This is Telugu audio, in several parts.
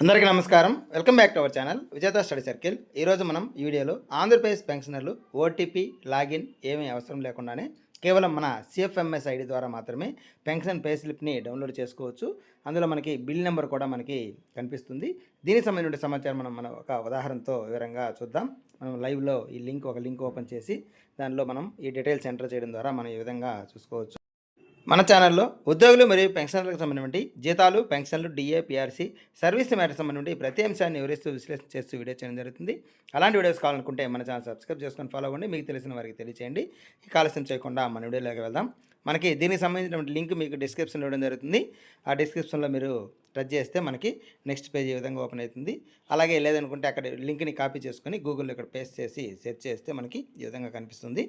అందరికీ నమస్కారం. Welcome back to our channel విజేత స్టడీ సర్కిల్. ఈరోజు మనం ఈ వీడియోలో ఆంధ్రప్రదేశ్ పెన్షనర్లు ఓటీపీ లాగిన్ ఏమీ అవసరం లేకుండానే కేవలం మన సిఎఫ్ఎంఎస్ ఐడి ద్వారా మాత్రమే పెన్షన్ పే స్లిప్ని డౌన్లోడ్ చేసుకోవచ్చు. అందులో మనకి బిల్ నెంబర్ కూడా మనకి కనిపిస్తుంది. దీనికి సంబంధించిన సమాచారం మనం ఒక ఉదాహరణతో వివరంగా చూద్దాం. మనం లైవ్లో ఒక లింక్ ఓపెన్ చేసి దానిలో మనం ఈ డీటెయిల్స్ ఎంటర్ చేయడం ద్వారా మనం ఈ విధంగా చూసుకోవచ్చు. మన ఛానల్లో ఉద్యోగులు మరియు పెన్షనర్లకు సంబంధించి జీతాలు, పెన్షన్లు, డిఏ, పిఆర్సీ, సర్వీస్ మ్యాటర్ సంబంధించి ప్రతి అంశాన్ని వివరిస్తూ విశ్లేషణ చేస్తూ వీడియో చేయడం జరుగుతుంది. అలాంటి వీడియోస్ కావాలనుకుంటే మన ఛానల్ సబ్స్క్రైబ్ చేసుకొని ఫాలో అవ్వండి. మీకు తెలిసిన వారికి తెలియచేయండి. ఈ ఆలస్యం చేయకుండా మన వీడియోలోకి వెళ్దాం. మనకి దీనికి సంబంధించినటువంటి లింక్ మీకు డిస్క్రిప్షన్ ఇవ్వడం జరుగుతుంది. ఆ డిస్క్రిప్షన్లో మీరు టచ్ చేస్తే మనకి నెక్స్ట్ పేజ్ ఈ విధంగా ఓపెన్ అవుతుంది. అలాగే లేదనుకుంటే అక్కడ లింక్ని కాపీ చేసుకొని గూగుల్లో ఇక్కడ పేస్ట్ చేసి సెర్చ్ చేస్తే మనకి ఈ విధంగా కనిపిస్తుంది.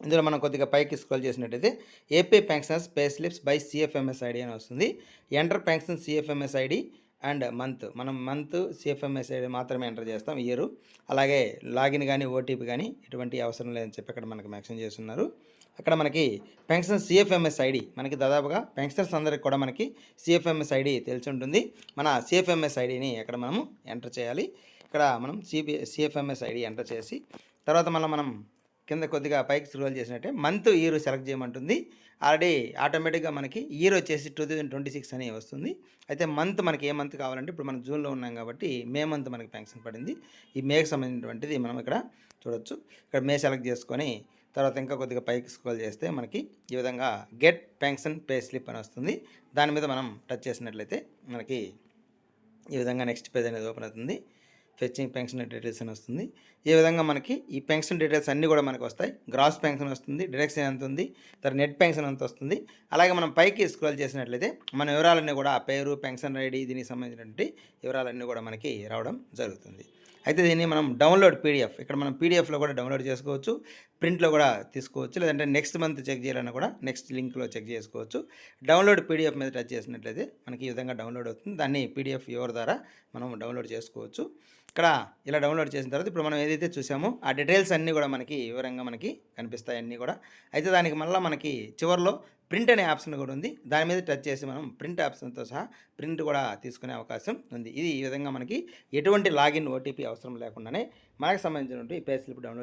ఇందులో మనం కొద్దిగా పైకి స్క్రోల్ చేసినట్టయితే AP pensioners pay slips by CFMS ID అని వస్తుంది. Enter pension CFMS ID and month. మనం మంత్ సిఎఫ్ఎంఎస్ ఐడి మాత్రమే ఎంటర్ చేస్తాం, ఇయర్. అలాగే లాగిన్ కానీ ఓటీపీ కానీ ఎటువంటి అవసరం లేదని చెప్పి అక్కడ మనకి మెన్షన్ చేస్తున్నారు. అక్కడ మనకి పెన్షన్ సిఎఫ్ఎంఎస్ ఐడి మనకి దాదాపుగా పెన్షనర్స్ అందరికి కూడా మనకి సిఎఫ్ఎంఎస్ ఐడి తెలిసి ఉంటుంది. మన సిఎఫ్ఎంఎస్ ఐడిని అక్కడ మనము ఎంటర్ చేయాలి. ఇక్కడ మనం సిఎఫ్ఎంఎస్ ఐడి ఎంటర్ చేసి తర్వాత మనం కింద కొద్దిగా పైకి స్క్రోల్ చేసినట్టే మంత్ ఇయర్ సెలెక్ట్ చేయమంటుంది. ఆల్రెడీ ఆటోమేటిక్గా మనకి ఇయర్ వచ్చేసి 2026 అని వస్తుంది. అయితే మంత్ మనకి ఏ మంత్ కావాలంటే ఇప్పుడు మనం జూన్లో ఉన్నాం కాబట్టి మే మంత్ మనకి పెన్షన్ పడింది. ఈ మేకి సంబంధించినటువంటిది మనం ఇక్కడ చూడొచ్చు. ఇక్కడ మే సెలెక్ట్ చేసుకొని తర్వాత ఇంకా కొద్దిగా పైకి స్క్రోల్ చేస్తే మనకి ఈ విధంగా గెట్ పెన్షన్ పే స్లిప్ అని వస్తుంది. దాని మీద మనం టచ్ చేసినట్లయితే మనకి ఈ విధంగా నెక్స్ట్ పేజ్ అనేది ఓపెన్ అవుతుంది. ఫెచ్చింగ్ పెన్షన్ డీటెయిల్స్ అని వస్తుంది. ఈ విధంగా మనకి ఈ పెన్షన్ డీటెయిల్స్ అన్నీ కూడా మనకు వస్తాయి. గ్రాస్ పెన్షన్ వస్తుంది, డిడక్షన్ ఎంత ఉంది, తర్వాత నెట్ పెన్షన్ ఎంత వస్తుంది. అలాగే మనం పైకి స్క్రోల్ చేసినట్లయితే మన వివరాలన్నీ కూడా పేరు, పెన్షన్ ఐడి, దీనికి సంబంధించినటువంటి వివరాలన్నీ కూడా మనకి రావడం జరుగుతుంది. అయితే దీన్ని మనం డౌన్లోడ్ పీడిఎఫ్, ఇక్కడ మనం పీడిఎఫ్లో కూడా డౌన్లోడ్ చేసుకోవచ్చు, ప్రింట్లో కూడా తీసుకోవచ్చు, లేదంటే నెక్స్ట్ మంత్ చెక్ చేయాలన్నా కూడా నెక్స్ట్ లింక్లో చెక్ చేసుకోవచ్చు. డౌన్లోడ్ పీడిఎఫ్ మీద టచ్ చేసినట్లయితే మనకి ఈ విధంగా డౌన్లోడ్ అవుతుంది. దాన్ని పీడిఎఫ్ వ్యూవర్ ద్వారా మనం డౌన్లోడ్ చేసుకోవచ్చు. ఇక్కడ ఇలా డౌన్లోడ్ చేసిన తర్వాత ఇప్పుడు మనం ఏదైతే చూసామో ఆ డీటెయిల్స్ అన్నీ కూడా మనకి వివరంగా మనకి కనిపిస్తాయి అన్నీ కూడా. అయితే దానికి మళ్ళీ మనకి చివరిలో ప్రింట్ అనే ఆప్షన్ కూడా ఉంది. దాని మీద టచ్ చేసి మనం ప్రింట్ ఆప్షన్తో సహా ప్రింట్ కూడా తీసుకునే అవకాశం ఉంది. ఇది ఈ విధంగా మనకి ఎటువంటి లాగిన్ ఓటీపీ అవసరం లేకుండానే మనకు సంబంధించినటువంటి పే స్లిప్ డౌన్లోడ్